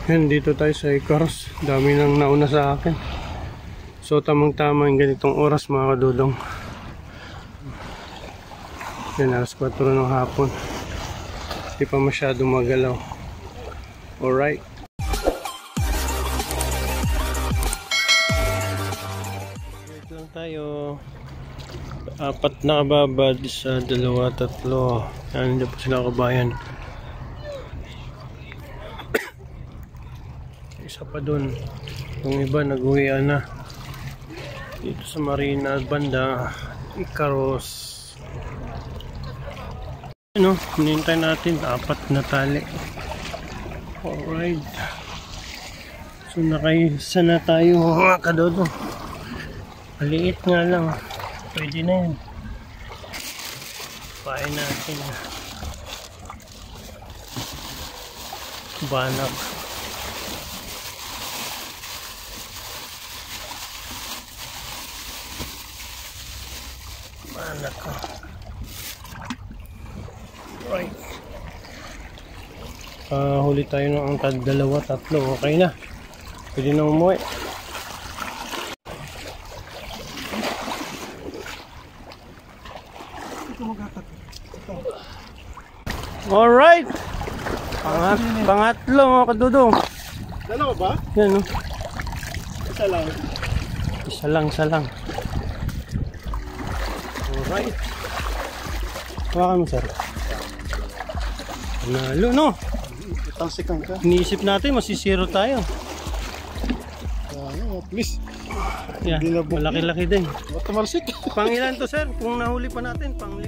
Yan, dito tayo sa Icarus. Dami nang nauna sa akin. So tamang tama yung ganitong oras mga kadudong. Yan, alas 4 ng hapon. Hindi pa masyadong magalaw. Alright. Wait lang tayo. 4 na kababad sa 2, 3. Yan, hindi po sila kabayan. Isa pa dun. Yung iba nag-uwian na. Dito sa Marina banda Icarus. Ano, hinihintay natin 4 na tali. Alright. So nakaisa na tayo mga kadodo. Maliit nga lang. Pwede na yun. Pain natin. Banak. Banak ko. Right. Huli tayo ng 2, 3. Okay na. Pwede na umuwi. Alright. Pangatlo mga kadudong. Dalawa ba? Yan o. Isa lang. Isa lang. Alright. Hawakan mo sir. Panalo no. Talsikan ka. Iniisip natin masisiro tayo. Please. Yan, malaki-laki din. Matamalsik. Pang ilan to sir? Kung nahuli pa natin, pang 5.